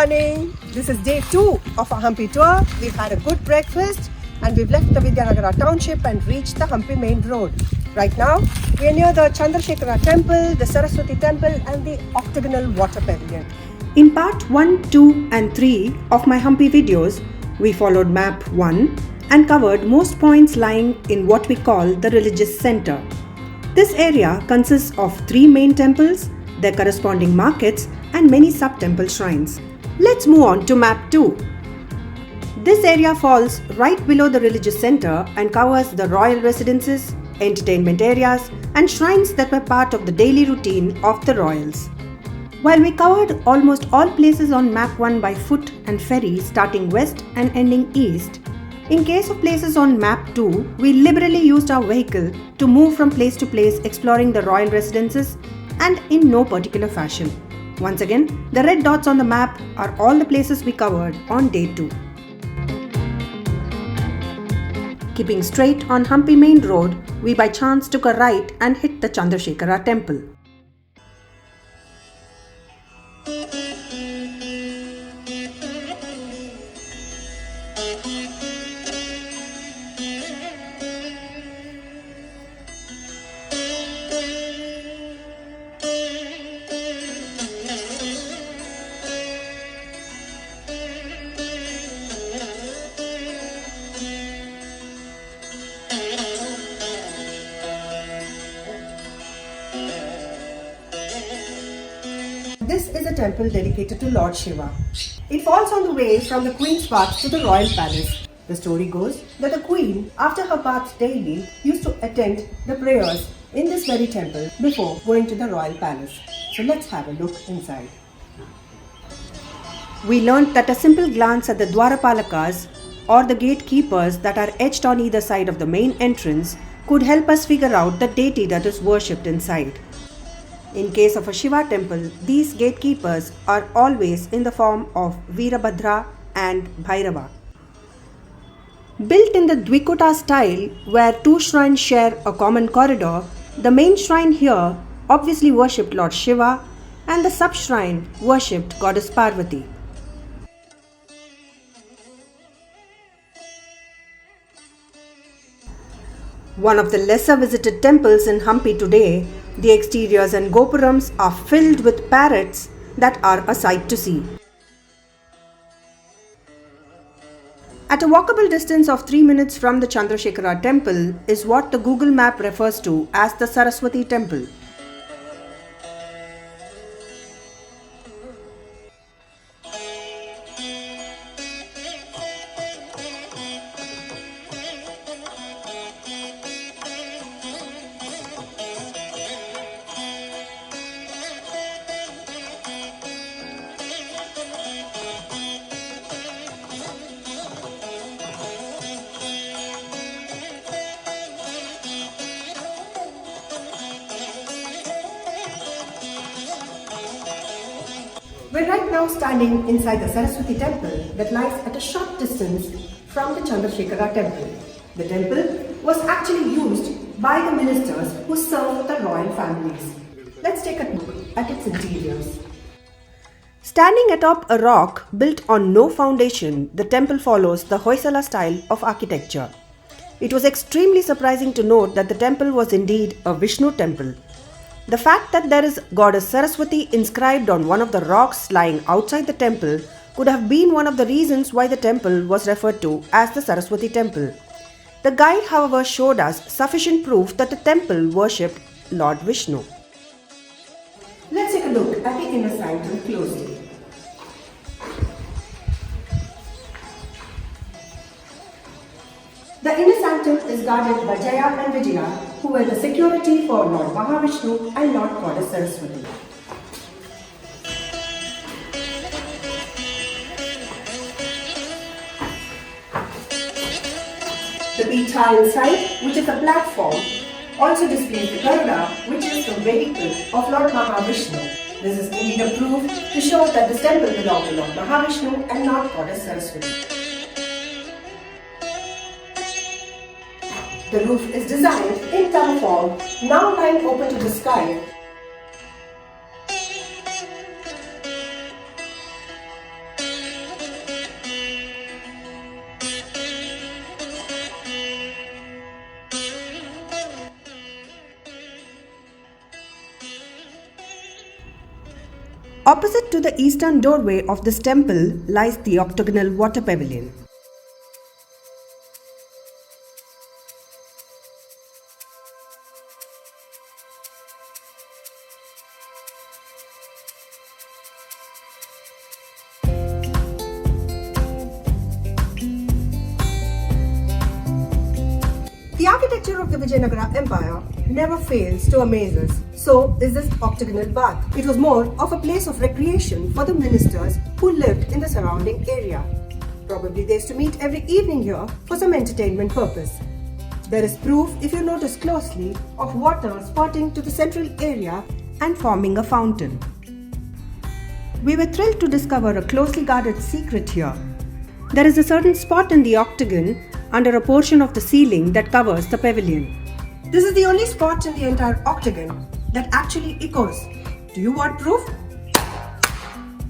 morning. This is day 2 of our HAMPI tour. We've had a good breakfast and we've left the Vidyanagara township and reached the HAMPI main road. Right now, we are near the Chandrasekhara temple, the Saraswati temple and the octagonal water pavilion. In part 1, 2 and 3 of my HAMPI videos, we followed map 1 and covered most points lying in what we call the religious center. This area consists of 3 main temples, their corresponding markets and many sub-temple shrines. Let's move on to map 2. This area falls right below the religious center and covers the royal residences, entertainment areas and shrines that were part of the daily routine of the royals. While we covered almost all places on map 1 by foot and ferry starting west and ending east, in case of places on map 2, we liberally used our vehicle to move from place to place exploring the royal residences and in no particular fashion. Once again, the red dots on the map are all the places we covered on day 2. Keeping straight on HAMPI main road, we by chance took a right and hit the Chandrasekhara temple. This is a temple dedicated to Lord Shiva. It falls on the way from the Queen's bath to the royal palace. The story goes that the Queen, after her bath daily, used to attend the prayers in this very temple before going to the royal palace. So let's have a look inside. We learnt that a simple glance at the Dwarapalakas or the gatekeepers that are etched on either side of the main entrance could help us figure out the deity that is worshipped inside. In case of a Shiva temple, these gatekeepers are always in the form of Veerabhadra and Bhairava. Built in the Dvikuta style, where 2 shrines share a common corridor, the main shrine here obviously worshipped Lord Shiva and the sub-shrine worshipped Goddess Parvati. One of the lesser visited temples in HAMPI today, the exteriors and gopurams are filled with parrots that are a sight to see. At a walkable distance of 3 minutes from the Chandrasekhara temple is what the Google map refers to as the Saraswati temple. We're right now standing inside the Saraswati temple that lies at a short distance from the Chandrasekhara temple. The temple was actually used by the ministers who served the royal families. Let's take a look at its interiors. Standing atop a rock built on no foundation, the temple follows the Hoysala style of architecture. It was extremely surprising to note that the temple was indeed a Vishnu temple. The fact that there is Goddess Saraswati inscribed on one of the rocks lying outside the temple could have been one of the reasons why the temple was referred to as the Saraswati temple. The guide, however, showed us sufficient proof that the temple worshipped Lord Vishnu. Let's take a look at the inner sanctum closely. The inner sanctum is guarded by Jaya and Vijaya, who were the security for Lord Mahavishnu and Lord Goddess Saraswati. The Pita inside, which is a platform, also displays the Garuda, which is the vehicle of Lord Mahavishnu. This is indeed a proof to show that this temple belonged to Lord Mahavishnu and not Goddess Saraswati. The roof is designed in tower form, now lying open to the sky. Opposite to the eastern doorway of this temple lies the octagonal water pavilion. The architecture of the Vijayanagara Empire never fails to amaze us. So is this octagonal bath. It was more of a place of recreation for the ministers who lived in the surrounding area. Probably they used to meet every evening here for some entertainment purpose. There is proof, if you notice closely, of water spurting to the central area and forming a fountain. We were thrilled to discover a closely guarded secret here. There is a certain spot in the octagon under a portion of the ceiling that covers the pavilion. This is the only spot in the entire octagon that actually echoes. Do you want proof?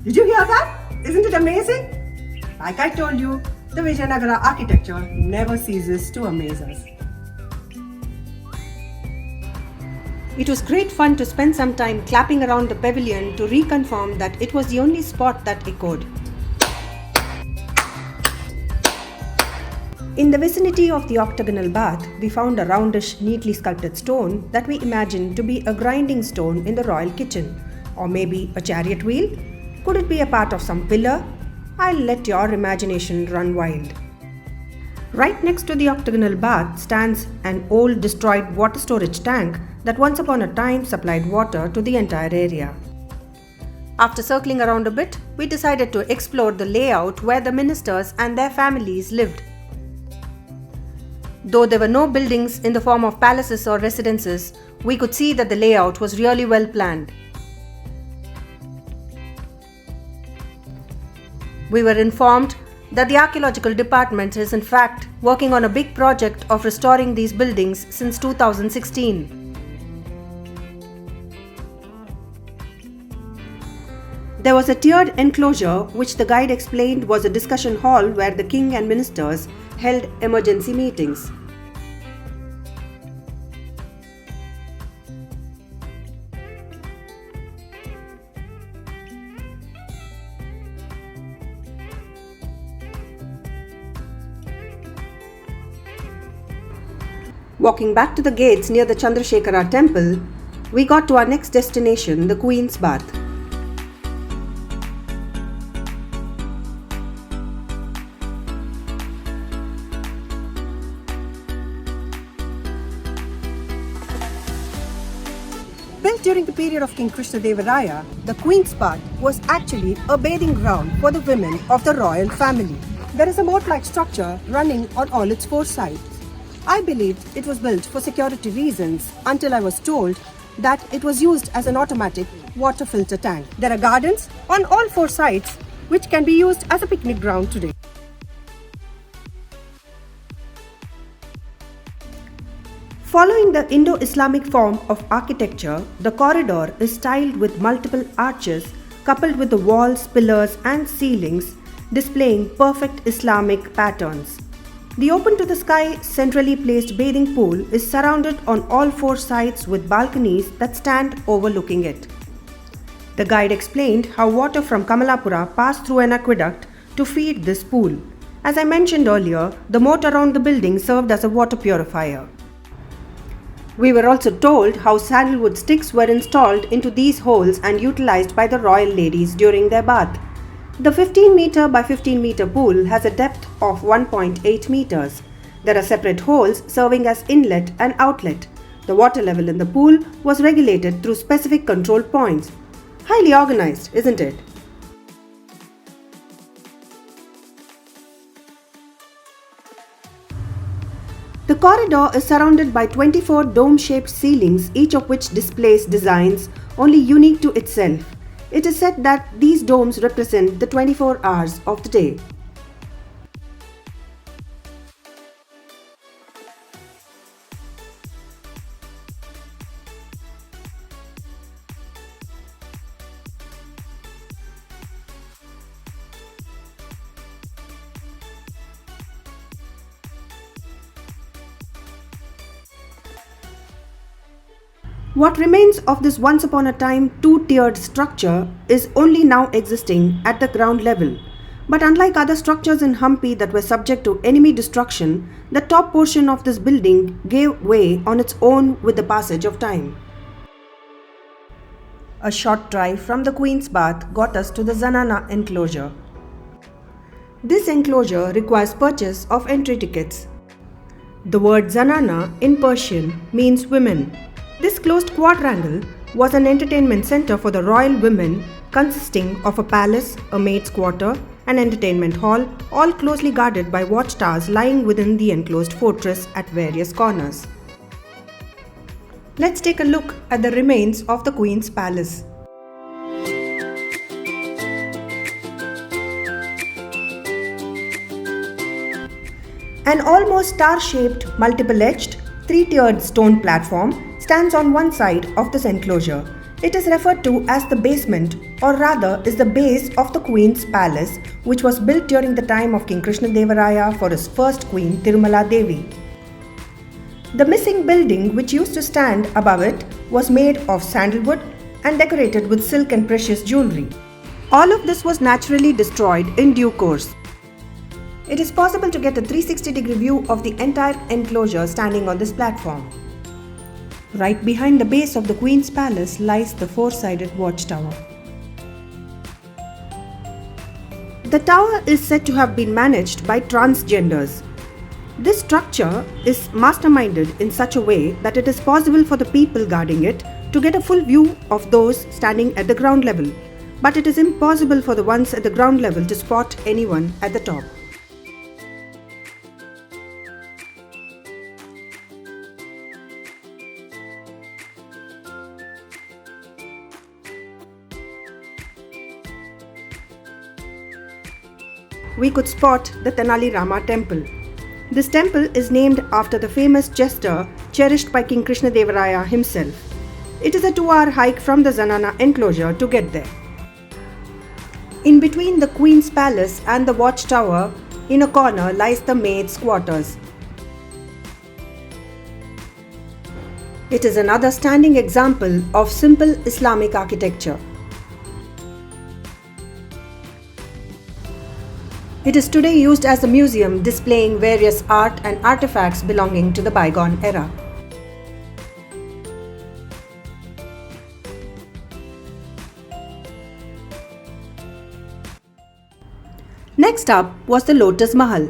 Did you hear that? Isn't it amazing? Like I told you, the Vijayanagara architecture never ceases to amaze us. It was great fun to spend some time clapping around the pavilion to reconfirm that it was the only spot that echoed. In the vicinity of the octagonal bath, we found a roundish, neatly sculpted stone that we imagined to be a grinding stone in the royal kitchen. Or maybe a chariot wheel? Could it be a part of some pillar? I'll let your imagination run wild. Right next to the octagonal bath stands an old destroyed water storage tank that once upon a time supplied water to the entire area. After circling around a bit, we decided to explore the layout where the ministers and their families lived. Though there were no buildings in the form of palaces or residences, we could see that the layout was really well planned. We were informed that the archaeological department is in fact working on a big project of restoring these buildings since 2016. There was a tiered enclosure which the guide explained was a discussion hall where the king and ministers held emergency meetings. Walking back to the gates near the Chandrasekhara temple, we got to our next destination, the Queen's Bath. Built during the period of King Krishnadevaraya, the Queen's Bath was actually a bathing ground for the women of the royal family. There is a moat-like structure running on all its four sides. I believed it was built for security reasons until I was told that it was used as an automatic water filter tank. There are gardens on all four sides which can be used as a picnic ground today. Following the Indo-Islamic form of architecture, the corridor is styled with multiple arches coupled with the walls, pillars and ceilings displaying perfect Islamic patterns. The open-to-the-sky centrally placed bathing pool is surrounded on all four sides with balconies that stand overlooking it. The guide explained how water from Kamalapura passed through an aqueduct to feed this pool. As I mentioned earlier, the moat around the building served as a water purifier. We were also told how sandalwood sticks were installed into these holes and utilized by the royal ladies during their bath. The 15 meter by 15 meter pool has a depth of 1.8 meters. There are separate holes serving as inlet and outlet. The water level in the pool was regulated through specific control points. Highly organized, isn't it? The corridor is surrounded by 24 dome-shaped ceilings, each of which displays designs only unique to itself. It is said that these domes represent the 24 hours of the day. What remains of this once upon a time two-tiered structure is only now existing at the ground level. But unlike other structures in Hampi that were subject to enemy destruction, the top portion of this building gave way on its own with the passage of time. A short drive from the Queen's Bath got us to the Zanana enclosure. This enclosure requires purchase of entry tickets. The word Zanana in Persian means women. This closed quadrangle was an entertainment center for the royal women, consisting of a palace, a maid's quarter, an entertainment hall, all closely guarded by watchtowers lying within the enclosed fortress at various corners. Let's take a look at the remains of the Queen's Palace. An almost star-shaped, multiple-edged, three-tiered stone platform stands on one side of this enclosure. It is referred to as the basement, or rather is the base of the Queen's Palace, which was built during the time of King Krishnadevaraya for his first queen Tirumala Devi. The missing building, which used to stand above it, was made of sandalwood and decorated with silk and precious jewelry. All of this was naturally destroyed in due course. It is possible to get a 360-degree view of the entire enclosure standing on this platform. Right behind the base of the Queen's Palace lies the four-sided watchtower. The tower is said to have been managed by transgenders. This structure is masterminded in such a way that it is possible for the people guarding it to get a full view of those standing at the ground level, but it is impossible for the ones at the ground level to spot anyone at the top. We could spot the Tenali Rama temple. This temple is named after the famous jester cherished by King Krishnadevaraya himself. It is a 2-hour hike from the Zanana enclosure to get there. In between the Queen's Palace and the watchtower, in a corner lies the maid's quarters. It is another standing example of simple Islamic architecture. It is today used as a museum displaying various art and artifacts belonging to the bygone era. Next up was the Lotus Mahal.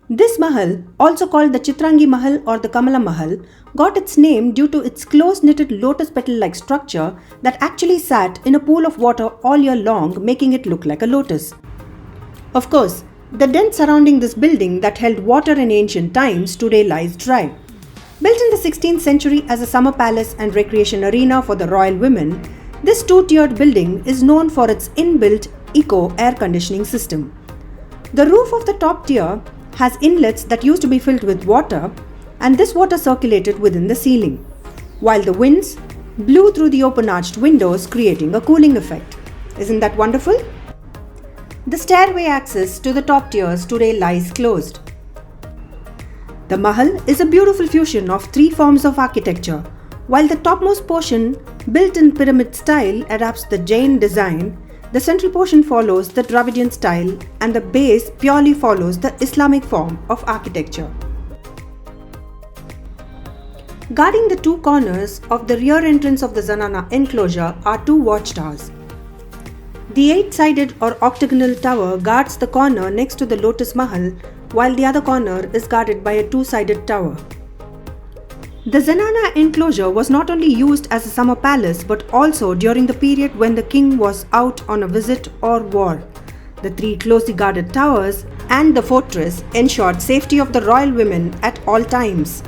This Mahal, also called the Chitrangi Mahal or the Kamala Mahal, got its name due to its close-knitted lotus petal-like structure that actually sat in a pool of water all year long, making it look like a lotus. Of course, the den surrounding this building that held water in ancient times today lies dry. Built in the 16th century as a summer palace and recreation arena for the royal women, this two-tiered building is known for its inbuilt eco air conditioning system. The roof of the top tier has inlets that used to be filled with water, and this water circulated within the ceiling, while the winds blew through the open-arched windows, creating a cooling effect. Isn't that wonderful? The stairway access to the top tiers today lies closed. The Mahal is a beautiful fusion of three forms of architecture. While the topmost portion, built in pyramid style, adapts the Jain design, the central portion follows the Dravidian style, and the base purely follows the Islamic form of architecture. Guarding the two corners of the rear entrance of the Zanana enclosure are two watchtowers. The 8-sided or octagonal tower guards the corner next to the Lotus Mahal, while the other corner is guarded by a 2-sided tower. The Zanana enclosure was not only used as a summer palace but also during the period when the king was out on a visit or war. The three closely guarded towers and the fortress ensured safety of the royal women at all times.